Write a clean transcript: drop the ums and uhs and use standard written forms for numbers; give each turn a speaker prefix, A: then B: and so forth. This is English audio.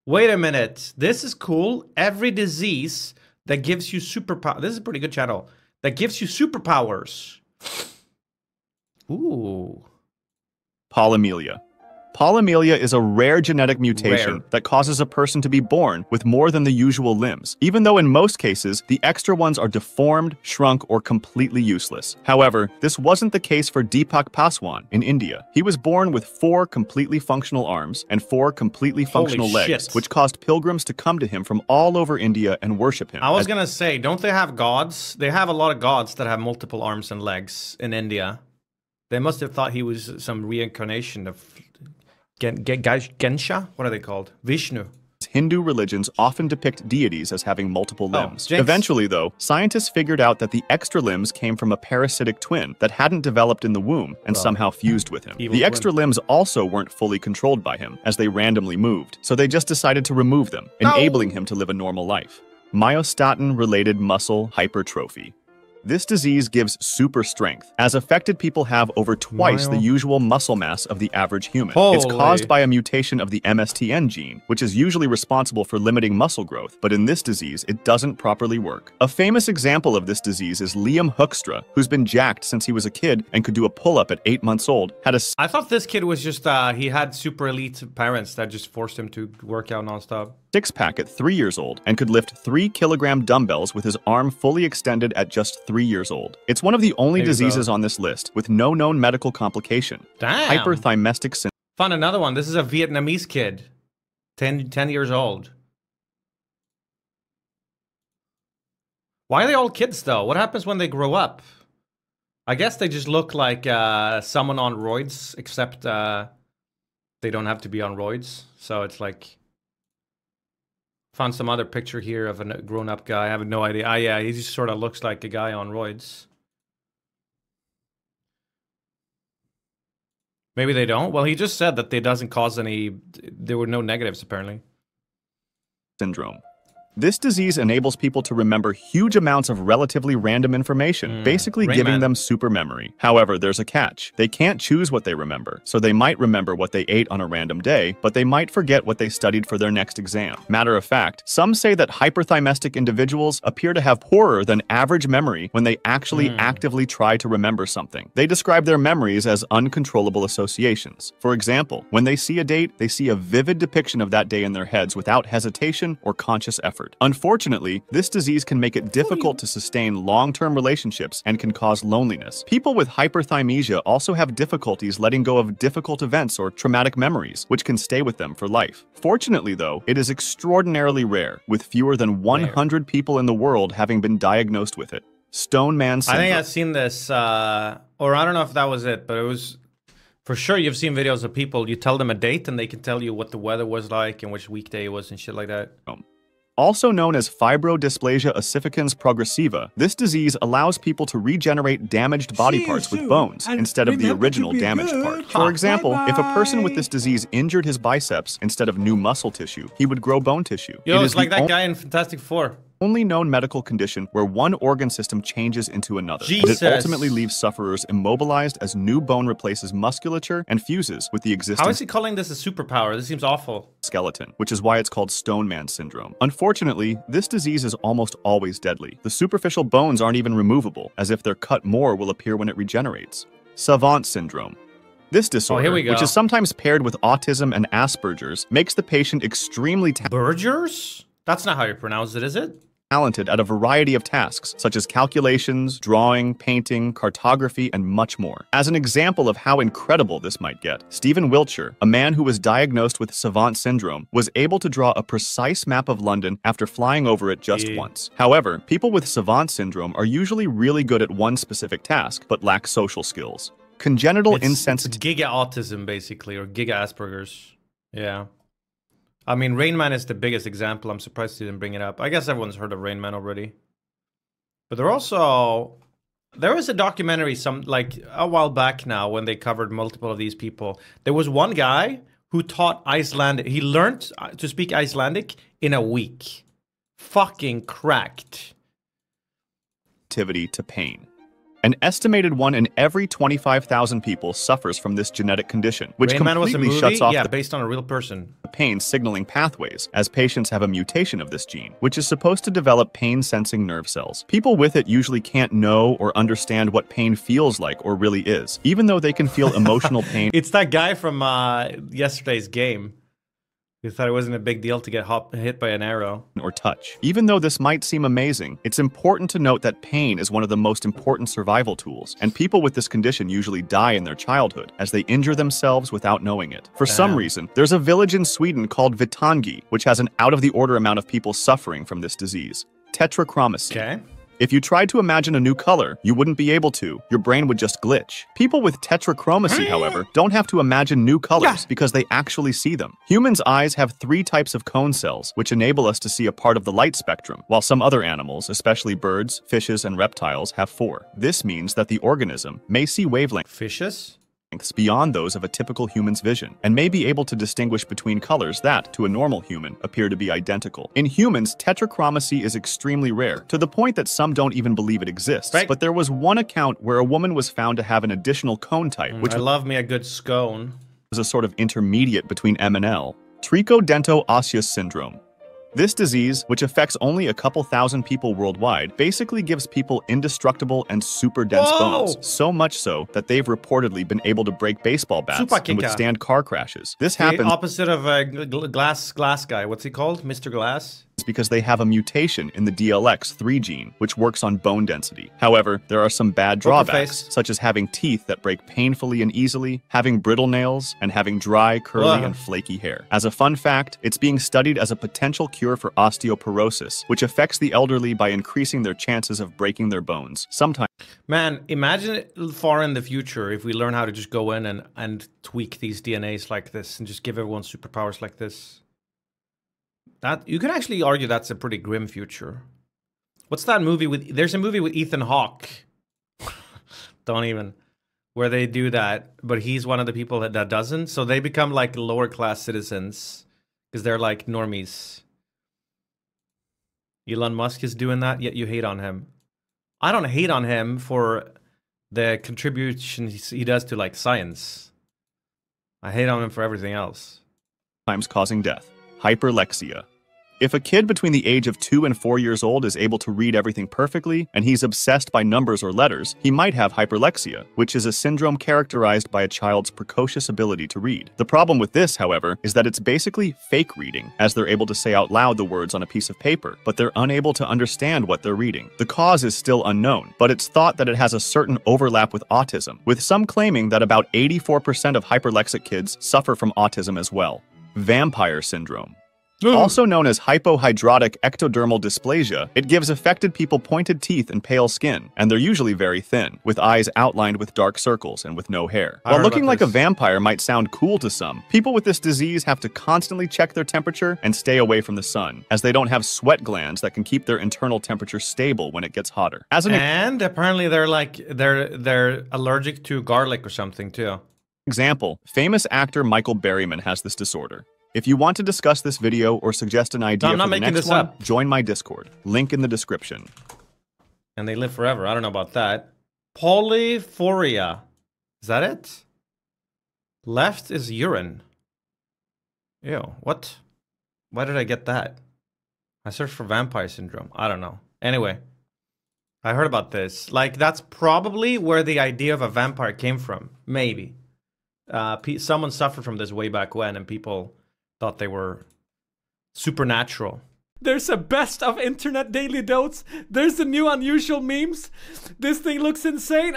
A: Wait a minute. This is cool. Every disease that gives you superpower. This is a pretty good channel. That gives you superpowers. Ooh.
B: Polymelia. Polymelia is a rare genetic mutation that causes a person to be born with more than the usual limbs, even though in most cases, the extra ones are deformed, shrunk, or completely useless. However, this wasn't the case for Deepak Paswan in India. He was born with 4 completely functional arms and 4 completely functional legs, which caused pilgrims to come to him from all over India and worship him.
A: I was gonna say, don't they have gods? They have a lot of gods that have multiple arms and legs in India. They must have thought he was some reincarnation of Gensha? What are they called? Vishnu.
B: Hindu religions often depict deities as having multiple limbs. Eventually, though, scientists figured out that the extra limbs came from a parasitic twin that hadn't developed in the womb and somehow fused with him. The extra limbs also weren't fully controlled by him, as they randomly moved, so they just decided to remove them, enabling him to live a normal life. Myostatin-related muscle hypertrophy. This disease gives super strength, as affected people have over twice the usual muscle mass of the average human. It's caused by a mutation of the MSTN gene, which is usually responsible for limiting muscle growth, but in this disease, it doesn't properly work. A famous example of this disease is Liam Hoekstra, who's been jacked since he was a kid and could do a pull-up at 8 months old.
A: I thought this kid was just, he had super elite parents that just forced him to work out nonstop.
B: Six-pack at 3 years old and could lift 3-kilogram dumbbells with his arm fully extended at just 3 years old. It's one of the only diseases on this list with no known medical complication.
A: Damn.
B: Hyperthymetic syndrome.
A: Found another one. This is a Vietnamese kid, 10 years old. Why are they all kids, though? What happens when they grow up? I guess they just look like someone on roids, except they don't have to be on roids. So it's like... Found some other picture here of a grown-up guy. I have no idea. Ah, yeah, he just sort of looks like a guy on roids. Maybe they don't. Well, he just said that it doesn't cause any... There were no negatives, apparently.
B: Syndrome. This disease enables people to remember huge amounts of relatively random information, basically giving them super memory. However, there's a catch. They can't choose what they remember, so they might remember what they ate on a random day, but they might forget what they studied for their next exam. Matter of fact, some say that hyperthymetic individuals appear to have poorer than average memory when they actually actively try to remember something. They describe their memories as uncontrollable associations. For example, when they see a date, they see a vivid depiction of that day in their heads without hesitation or conscious effort. Unfortunately, this disease can make it difficult to sustain long-term relationships and can cause loneliness. People with hyperthymesia also have difficulties letting go of difficult events or traumatic memories, which can stay with them for life. Fortunately, though, it is extraordinarily rare, with fewer than 100 people in the world having been diagnosed with it. Stone Man syndrome.
A: I think I've seen this, or I don't know if that was it, but it was... For sure, you've seen videos of people, you tell them a date and they can tell you what the weather was like and which weekday it was and shit like that.
B: Also known as fibrodysplasia ossificans progressiva, this disease allows people to regenerate damaged body parts with bones instead of the original damaged part. For example, if a person with this disease injured his biceps instead of new muscle tissue, he would grow bone tissue.
A: Yo, it's like that guy in Fantastic Four.
B: Only known medical condition where one organ system changes into another. But it ultimately leaves sufferers immobilized as new bone replaces musculature and fuses with the existing...
A: How is he calling this a superpower? This seems awful.
B: ...skeleton, which is why it's called Stone Man syndrome. Unfortunately, this disease is almost always deadly. The superficial bones aren't even removable, as if they're cut more will appear when it regenerates. Savant syndrome. This disorder, which is sometimes paired with autism and Asperger's, makes the patient extremely
A: Burgers? That's not how you pronounce it, is it?
B: Talented at a variety of tasks, such as calculations, drawing, painting, cartography, and much more. As an example of how incredible this might get, Stephen Wiltshire, a man who was diagnosed with savant syndrome, was able to draw a precise map of London after flying over it just once. However, people with savant syndrome are usually really good at one specific task, but lack social skills. Congenital insensitivity.
A: Giga autism, basically, or giga Asperger's. Yeah. I mean, Rain Man is the biggest example. I'm surprised he didn't bring it up. I guess everyone's heard of Rain Man already. But there was a documentary like a while back now when they covered multiple of these people. There was one guy who taught Icelandic. He learned to speak Icelandic in a week. Fucking cracked.
B: To pain. An estimated 1 in every 25,000 people suffers from this genetic condition, which
A: Rain Man was a
B: completely
A: movie?
B: shuts off
A: Yeah,
B: the
A: based on a real person.
B: pain signaling pathways, as patients have a mutation of this gene, which is supposed to develop pain-sensing nerve cells. People with it usually can't know or understand what pain feels like or really is, even though they can feel emotional pain.
A: It's that guy from yesterday's game. Who thought it wasn't a big deal to get hit by an arrow.
B: Or touch. Even though this might seem amazing, it's important to note that pain is one of the most important survival tools, and people with this condition usually die in their childhood as they injure themselves without knowing it. For some reason, there's a village in Sweden called Vittangi, which has an out-of-the-order amount of people suffering from this disease. Tetrachromacy.
A: Okay.
B: If you tried to imagine a new color, you wouldn't be able to. Your brain would just glitch. People with tetrachromacy, however, don't have to imagine new colors because they actually see them. Humans' eyes have 3 types of cone cells, which enable us to see a part of the light spectrum, while some other animals, especially birds, fishes, and reptiles, have 4. This means that the organism may see wavelengths
A: Fishes?
B: beyond those of a typical human's vision, and may be able to distinguish between colors that, to a normal human, appear to be identical. In humans, tetrachromacy is extremely rare, to the point that some don't even believe it exists.
A: Right.
B: But there was one account where a woman was found to have an additional cone type, which
A: I love me a good scone.
B: was a sort of intermediate between M and L. Trichodento-osseous syndrome. This disease, which affects only a couple thousand people worldwide, basically gives people indestructible and super dense bones. So much so that they've reportedly been able to break baseball bats and withstand car crashes. This happens
A: the opposite of a glass guy. What's he called? Mr. Glass?
B: because they have a mutation in the DLX3 gene, which works on bone density. However, there are some bad drawbacks, such as having teeth that break painfully and easily, having brittle nails, and having dry, curly, and flaky hair. As a fun fact, it's being studied as a potential cure for osteoporosis, which affects the elderly by increasing their chances of breaking their bones. Sometimes.
A: Man, imagine far in the future if we learn how to just go in and tweak these DNAs like this and just give everyone superpowers like this. That you could actually argue that's a pretty grim future. What's that movie with? There's a movie with Ethan Hawke. Don't even. Where they do that, but he's one of the people that doesn't. So they become like lower class citizens because they're like normies. Elon Musk is doing that, yet you hate on him. I don't hate on him for the contributions he does to like science. I hate on him for everything else.
B: Causing death. Hyperlexia. If a kid between the age of 2 and 4 years old is able to read everything perfectly, and he's obsessed by numbers or letters, he might have hyperlexia, which is a syndrome characterized by a child's precocious ability to read. The problem with this, however, is that it's basically fake reading, as they're able to say out loud the words on a piece of paper, but they're unable to understand what they're reading. The cause is still unknown, but it's thought that it has a certain overlap with autism, with some claiming that about 84% of hyperlexic kids suffer from autism as well. Vampire syndrome. Also known as hypohidrotic ectodermal dysplasia, it gives affected people pointed teeth and pale skin, and they're usually very thin, with eyes outlined with dark circles and with no hair. While looking like a vampire might sound cool to some, people with this disease have to constantly check their temperature and stay away from the sun, as they don't have sweat glands that can keep their internal temperature stable when it gets hotter.
A: And apparently they're allergic to garlic or something too.
B: Example, famous actor Michael Berryman has this disorder. If you want to discuss this video or suggest an idea for the next one, join my Discord. Link in the description.
A: And they live forever. I don't know about that. Polyphoria. Is that it? Left is urine. Ew, what? Why did I get that? I searched for vampire syndrome. I don't know. Anyway, I heard about this. Like, that's probably where the idea of a vampire came from. Maybe. Someone suffered from this way back when, and people thought they were supernatural.
C: There's a best of internet daily notes. There's the new unusual memes. This thing looks insane.